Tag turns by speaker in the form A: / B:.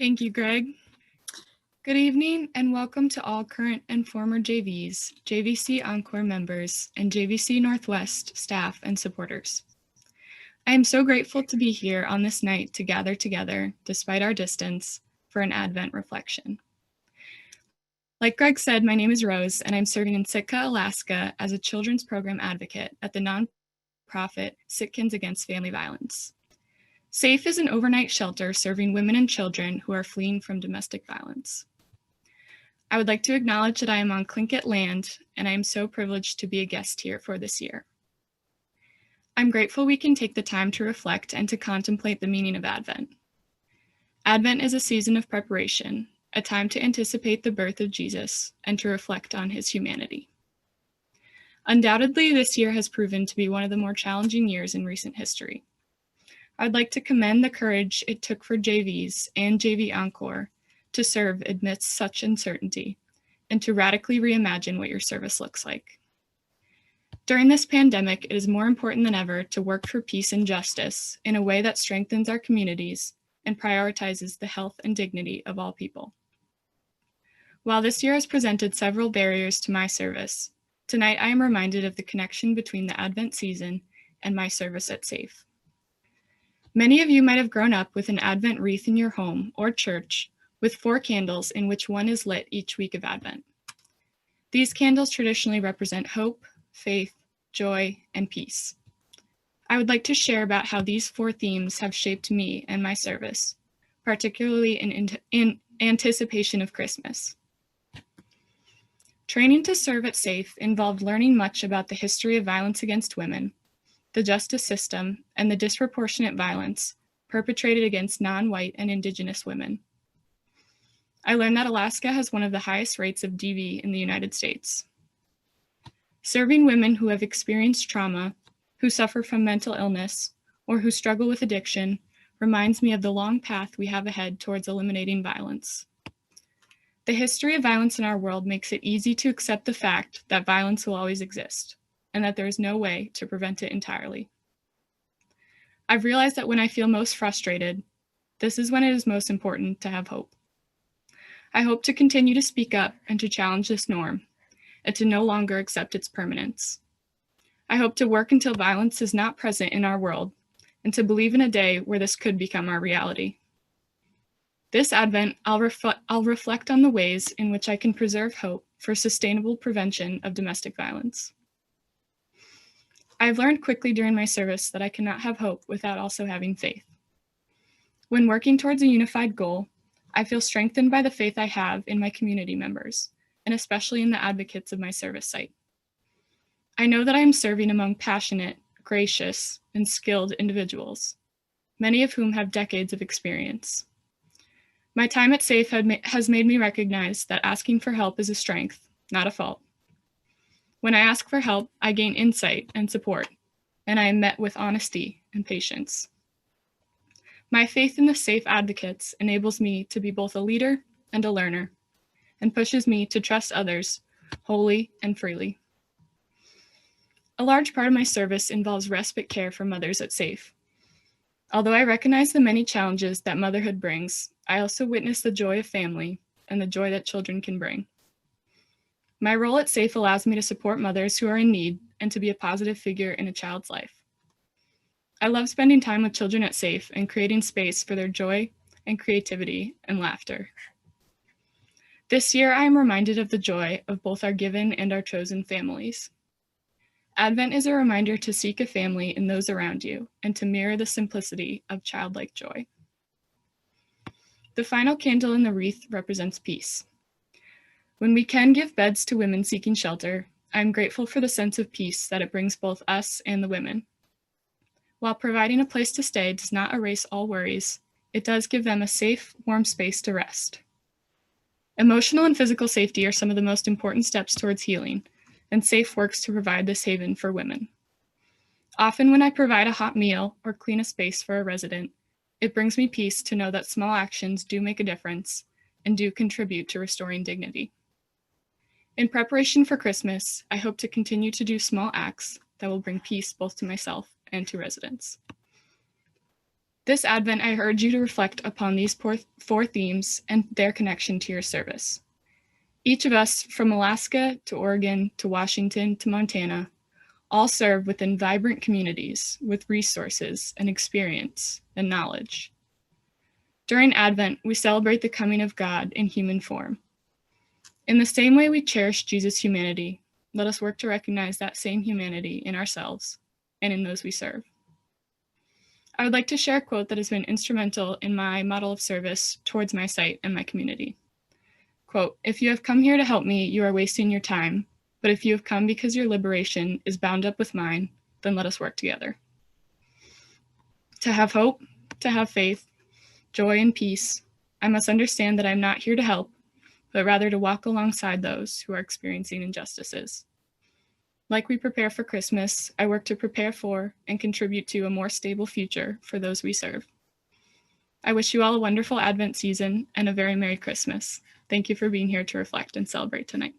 A: Thank you, Greg. Good evening and welcome to all current and former JVs, JVC Encore members, and JVC Northwest staff and supporters. I am so grateful to be here on this night to gather together, despite our distance, for an Advent reflection. Like Greg said, my name is Rose, and I'm serving in Sitka, Alaska as a children's program advocate at the nonprofit Sitkans Against Family Violence. SAFE is an overnight shelter serving women and children who are fleeing from domestic violence. I would like to acknowledge that I am on Tlingit land, and I am so privileged to be a guest here for this year. I'm grateful we can take the time to reflect and to contemplate the meaning of Advent. Advent is a season of preparation, a time to anticipate the birth of Jesus and to reflect on his humanity. Undoubtedly, this year has proven to be one of the more challenging years in recent history. I'd like to commend the courage it took for JVs and JV Encore to serve amidst such uncertainty and to radically reimagine what your service looks like. During this pandemic, it is more important than ever to work for peace and justice in a way that strengthens our communities and prioritizes the health and dignity of all people. While this year has presented several barriers to my service, tonight I am reminded of the connection between the Advent season and my service at SAFE. Many of you might have grown up with an Advent wreath in your home or church with 4 candles in which one is lit each week of Advent. These candles traditionally represent hope, faith, joy, and peace. I would like to share about how these 4 themes have shaped me and my service, particularly in anticipation of Christmas. Training to serve at SAFE involved learning much about the history of violence against women, the justice system, and the disproportionate violence perpetrated against non-white and Indigenous women. I learned that Alaska has one of the highest rates of DV in the United States. Serving women who have experienced trauma, who suffer from mental illness, or who struggle with addiction reminds me of the long path we have ahead towards eliminating violence. The history of violence in our world makes it easy to accept the fact that violence will always exist, and that there is no way to prevent it entirely. I've realized that when I feel most frustrated, this is when it is most important to have hope. I hope to continue to speak up and to challenge this norm, and to no longer accept its permanence. I hope to work until violence is not present in our world, and to believe in a day where this could become our reality. This Advent, I'll reflect on the ways in which I can preserve hope for sustainable prevention of domestic violence. I've learned quickly during my service that I cannot have hope without also having faith. When working towards a unified goal, I feel strengthened by the faith I have in my community members, and especially in the advocates of my service site. I know that I am serving among passionate, gracious, and skilled individuals, many of whom have decades of experience. My time at SAFE has made me recognize that asking for help is a strength, not a fault. When I ask for help, I gain insight and support, and I am met with honesty and patience. My faith in the SAFE advocates enables me to be both a leader and a learner, and pushes me to trust others wholly and freely. A large part of my service involves respite care for mothers at SAFE. Although I recognize the many challenges that motherhood brings, I also witness the joy of family and the joy that children can bring. My role at SAFE allows me to support mothers who are in need and to be a positive figure in a child's life. I love spending time with children at SAFE and creating space for their joy and creativity and laughter. This year, I am reminded of the joy of both our given and our chosen families. Advent is a reminder to seek a family in those around you and to mirror the simplicity of childlike joy. The final candle in the wreath represents peace. When we can give beds to women seeking shelter, I am grateful for the sense of peace that it brings both us and the women. While providing a place to stay does not erase all worries, it does give them a safe, warm space to rest. Emotional and physical safety are some of the most important steps towards healing, and SAFE works to provide this haven for women. Often when I provide a hot meal or clean a space for a resident, it brings me peace to know that small actions do make a difference and do contribute to restoring dignity. In preparation for Christmas, I hope to continue to do small acts that will bring peace both to myself and to residents. This Advent, I urge you to reflect upon these four themes and their connection to your service. Each of us, from Alaska to Oregon to Washington to Montana, all serve within vibrant communities with resources and experience and knowledge. During Advent, we celebrate the coming of God in human form. In the same way we cherish Jesus' humanity, let us work to recognize that same humanity in ourselves and in those we serve. I would like to share a quote that has been instrumental in my model of service towards my site and my community. Quote, "If you have come here to help me, you are wasting your time. But if you have come because your liberation is bound up with mine, then let us work together." To have hope, to have faith, joy, and peace, I must understand that I'm not here to help, but rather to walk alongside those who are experiencing injustices. Like we prepare for Christmas, I work to prepare for and contribute to a more stable future for those we serve. I wish you all a wonderful Advent season and a very Merry Christmas. Thank you for being here to reflect and celebrate tonight.